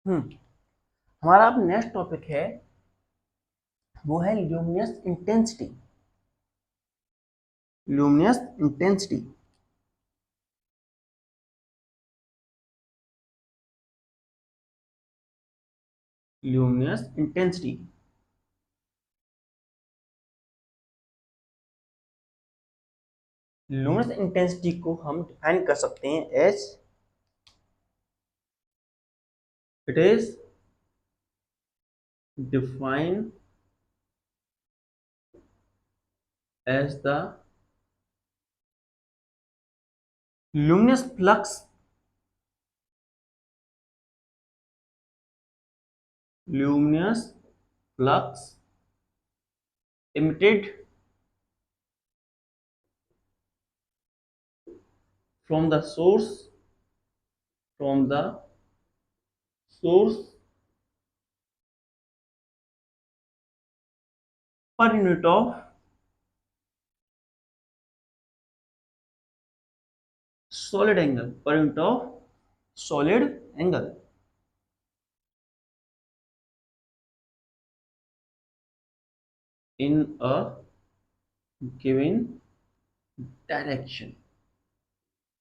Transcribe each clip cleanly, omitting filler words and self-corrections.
हमारा अब next topic है, वो है luminous intensity. Luminous intensity luminous intensity luminous intensity को हम डिफाइन कर सकते हैं as it is defined as the luminous flux emitted from the source per unit of solid angle in a given direction,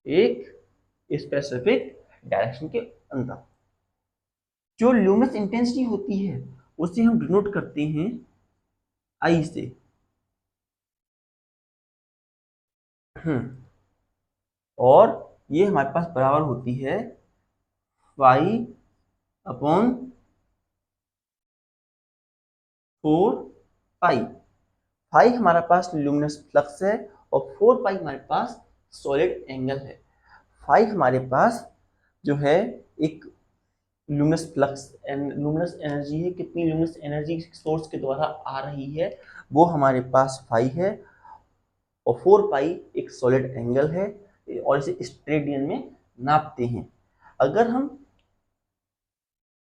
एक specific direction के अंदर। जो luminous intensity होती है उसे हम डिनोट करते हैं आई से। और ये हमारे पास बराबर होती है पाई अपॉन 4 पाई। पाई हमारे पास ल्यूमिनस फ्लक्स है और 4 पाई हमारे पास सॉलिड एंगल है। पाई हमारे पास जो है एक luminous flux and luminous energy है, कितनी लुमिनस एनर्जी सोर्स के द्वारा आ रही है वो हमारे पास पाई है, और 4 पाई एक सॉलिड एंगल है, और इसे स्टेडियन में नापते हैं। अगर हम,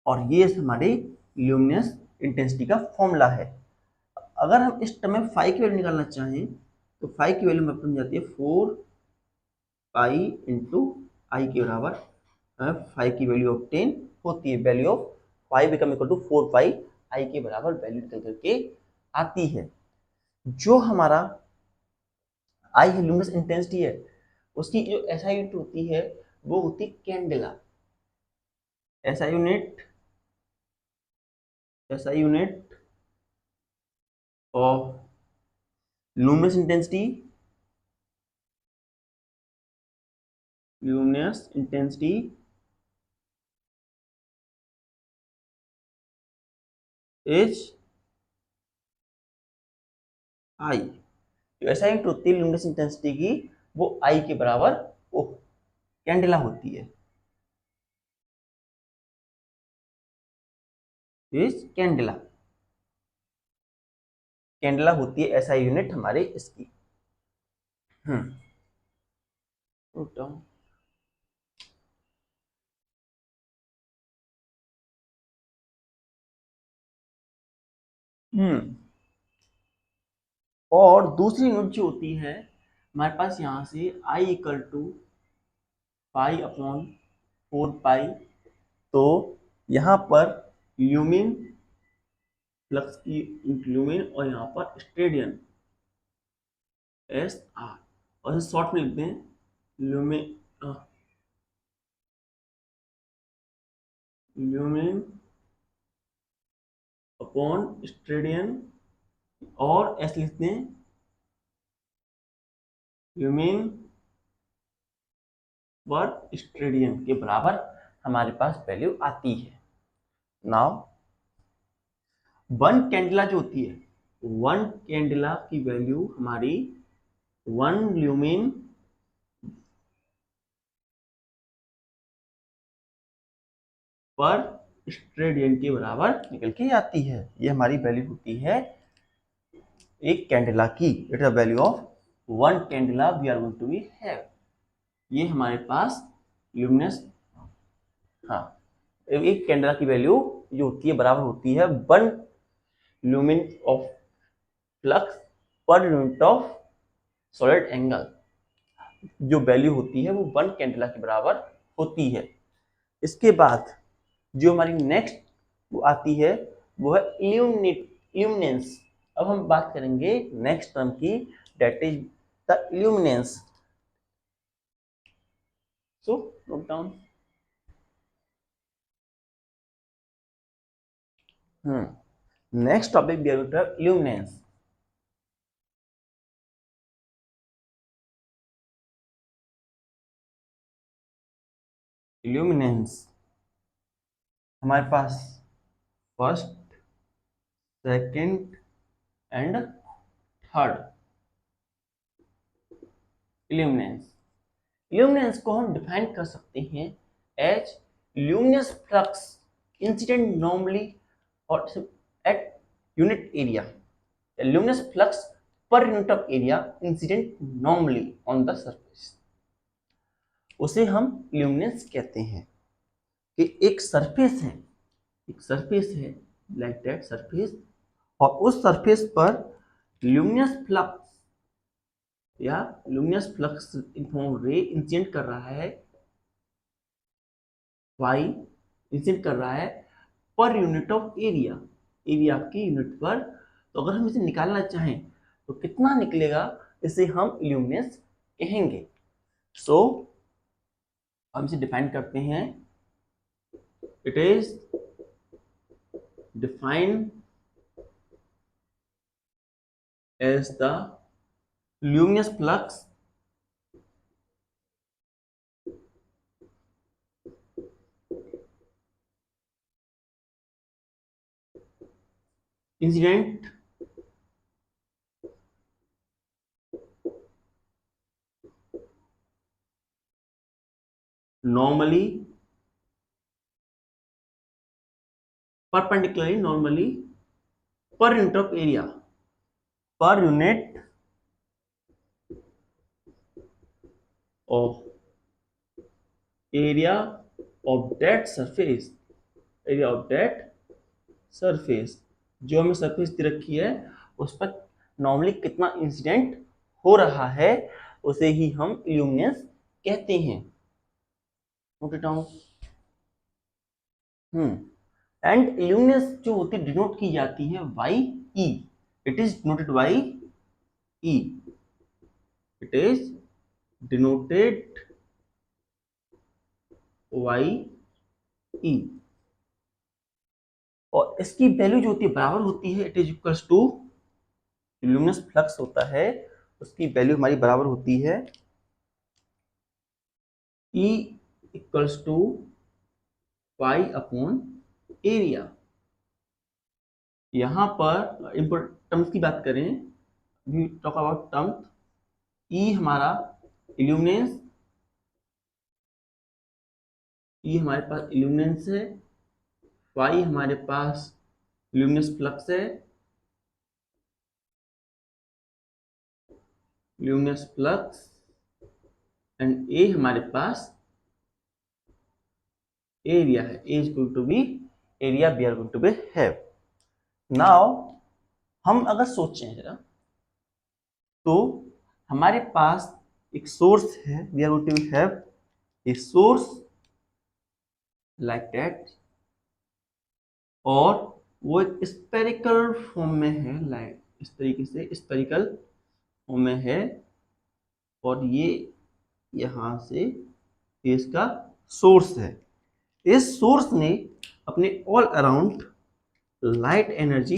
और ये हमारे ल्यूमिनस इंटेंसिटी का फॉर्मूला है। अगर हम इस टर्म में फाई की वैल्यू निकालना चाहें तो फाई की वैल्यू बन जाती है 4 पाई इंटू आई के बराबर। फाई की वैल्यू ऑब्टेन होती है, value of phi become equal to 4 pi I के बराबर वैल्यू निकल करके आती है। जो हमारा आई है लुमिनस इंटेंसिटी है, उसकी जो एसआई यूनिट होती है वो होती है candela. SI unit of luminous intensity is I. जो एसआई यूनिट होती है लुमिनस इंटेंसिटी की वो आई के बराबर ओ कैंडेला होती है, इज कैंडेला। कैंडेला होती है एसआई यूनिट हमारे इसकी। और दूसरी यूनिट जो होती है हमारे पास यहाँ से I equal to pi upon 4 पाई, तो यहाँ पर ल्यूमिन फ्लक्स की ल्यूमिन और यहाँ पर स्टेडियन एस आर, और इसे शॉर्ट में लिखते हैं ल्यूमिन अपॉन स्टेडियन, और एस लिखते हैं ल्यूमिन पर स्टेडियन के बराबर हमारे पास वैल्यू आती है। नाउ वन कैंडेला जो होती है, वन कैंडेला की वैल्यू हमारी 1 ल्यूमिन पर स्टेडियन के बराबर निकल के आती है। ये हमारी वैल्यू होती है एक कैंडेला की। It is value of 1 candela we are going to be have. ये हमारे पास ल्यूमिनस, हाँ, एक कैंडेला की वैल्यू जो होती है बराबर होती है 1 lumen of flux per unit of solid angle. जो वैल्यू होती है वो 1 कैंडेला के बराबर होती है। इसके बाद जो हमारी नेक्स्ट वो आती है वो है इल्यूमिनेंस। अब हम बात करेंगे नेक्स्ट टर्म की, that is the illuminance. So note down. Next topic we are going to have illuminance. Illuminance हमारे पास first, second and third illuminance. Illuminance को हम डिफाइन कर सकते हैं as luminous flux incident normally और at unit area, luminous flux per unit of area incident normally on the surface, उसे हम ल्यूमिनेंस कहते हैं। कि एक सरफेस है, एक सरफेस है लाइक दैट सरफेस, और उस सरफेस पर ल्यूमिनस फ्लक्स या luminous flux inform ray incident कर रहा है, वाई इंसिडेंट कर रहा है पर यूनिट ऑफ एरिया, एरिया की यूनिट पर। तो अगर हम इसे निकालना चाहें तो कितना निकलेगा, इसे हम इल्यूमिनेंस कहेंगे। सो हम इसे डिफाइन करते हैं। It is defined as the luminous flux incident normally normally per unit of area, per unit of area of that surface, area of that surface, जो हमें सरफेस दे रखी है उस पर नॉर्मली कितना इंसिडेंट हो रहा है, उसे ही हम इल्यूमिनेंस कहते हैं। Note it down. And illuminance जो होती है डिनोट की जाती है by E, it is denoted by E, it is denoted by E, और इसकी वैल्यू जो होती है बराबर होती है, it is equals to, luminous flux होता है उसकी वैल्यू हमारी बराबर होती है E equals to pi upon area. यहां पर इंपोर्टेंट टर्म्स की बात करें, we talk about term, E हमारा इल्यूमिनेंस, ई हमारे पास इल्यूमिनेंस है, पाई हमारे पास ल्यूमिनस फ्लक्स है, ल्यूमिनस फ्लक्स, एंड ए हमारे पास एरिया है, A is going to be area we are going to be have. Now हम अगर सोचें जरा, तो हमारे पास एक सोर्स है, we are going to have a source like that, और वो एक स्पेरिकल फॉर्म में है, लाइक इस तरीके से स्पेरिकल फॉर्म में है, और ये यहां से इसका सोर्स है। इस सोर्स ने अपने all around light energy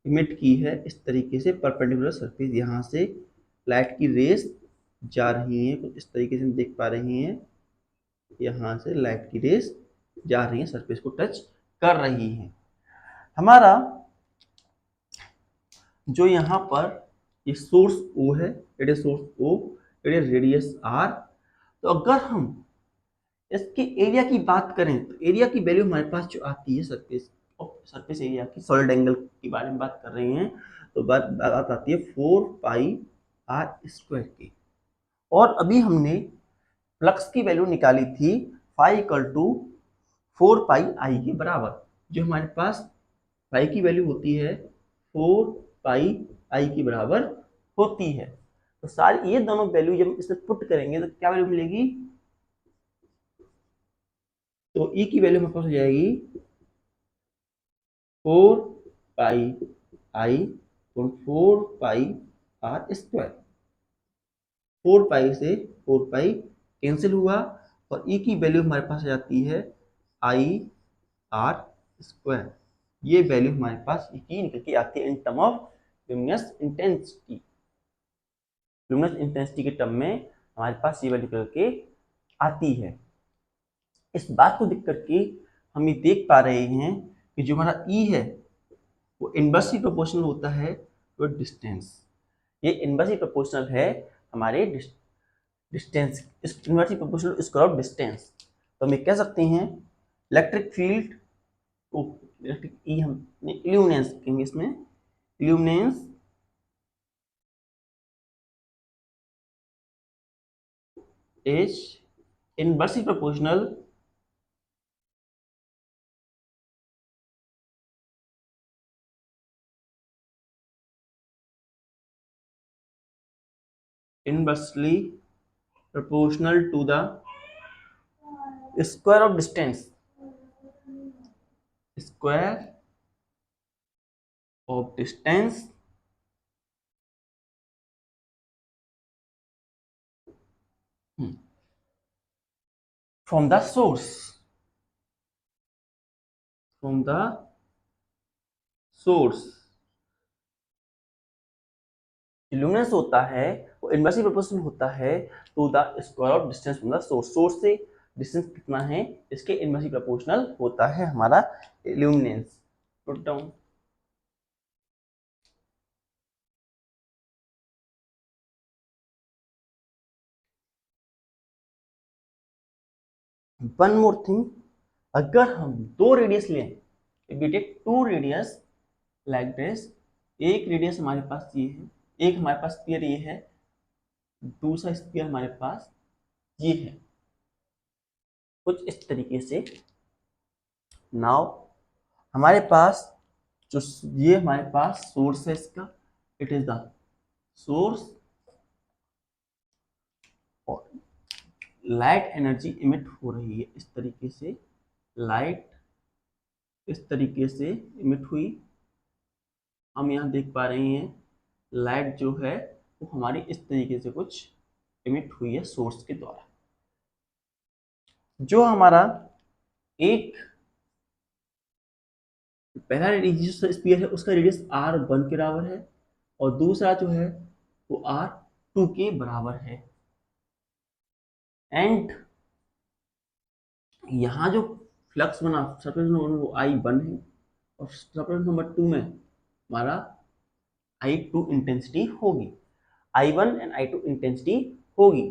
emit की है इस तरीके से परपेंडिकुलर सरफेस, यहाँ से लाइट की रेस जा रही है, कुछ इस तरीके से हम देख पा रहे हैं, यहाँ से लाइट की रेस जा रही है, सरफेस को टच कर रही है। हमारा जो यहाँ पर ये सोर्स O है, it is source O, it is radius R। तो अगर हम इसके एरिया की बात करें तो एरिया की वैल्यू हमारे पास जो आती है सरफेस, सरफेस एरिया की, सॉलिड एंगल के बारे में बात कर रहे हैं, तो बात आती है 4 पाई आर स्क्वायर की। और अभी हमने फ्लक्स की वैल्यू निकाली थी phi equal to 4 pi I के बराबर, जो हमारे पास फाई की वैल्यू होती है 4 पाई आई के बराबर होती है। तो सारी ये दोनों वैल्यू जब इसमें पुट करेंगे तो क्या वैल्यू मिलेगी, तो ई की वैल्यू हमारे पास हो जाएगी 4 पाई i/4 पाई r²। 4 पाई से 4 पाई कैंसिल हुआ और ई की वैल्यू हमारे पास आ जाती है i/r²। ये वैल्यू हमारे पास ई की निकल के आती है in term of luminous intensity. Luminous intensity के टर्म में हमारे पास ये वैल्यू निकल के आती है। इस बात को देख करके हम ये देख पा रहे हैं कि जो हमारा ई है वो इनवर्सली प्रोपोर्शनल होता है टू डिस्टेंस। ये इनवर्सली प्रोपोर्शनल है हमारे distance, inversely proportional square of distance. तो हम ये कह सकते हैं इलेक्ट्रिक फील्ड को, इलेक्ट्रिक ई हम इल्यूमिनेंस कहेंगे इसमें, illuminance is inversely proportional inversely proportional to the square of distance, square of distance from the source, from the source। Illuminance होता है वो इनवर्सली प्रोपोर्शनल होता है to the square of distance from the source. Source से distance कितना है इसके inversely proportional होता है हमारा illuminance. Note down. One more thing, अगर हम दो रेडियस लें, if we take two radius like this, एक रेडियस हमारे पास ये है, एक हमारे पास स्फीयर ये है, दूसरा स्फीयर हमारे पास ये है, कुछ इस तरीके से। नाउ हमारे पास जो ये हमारे पास सोर्स है इसका, इट इज द सोर्स और लाइट एनर्जी इमिट हो रही है इस तरीके से, लाइट इस तरीके से इमिट हुई। हम यहाँ देख पा रहे हैं लाइट जो है वो हमारी इस तरीके से कुछ इमिट हुई है सोर्स के द्वारा। जो हमारा एक पहला रेडियस स्फीयर है उसका रेडियस r1 के बराबर है और दूसरा जो है वो r2 के बराबर है। एंड यहाँ जो फ्लक्स बना सरफेस नंबर वो I1 है और सरफेस नंबर 2 में हमारा I2 इंटेंसिटी होगी, I1 एंड I2 इंटेंसिटी होगी।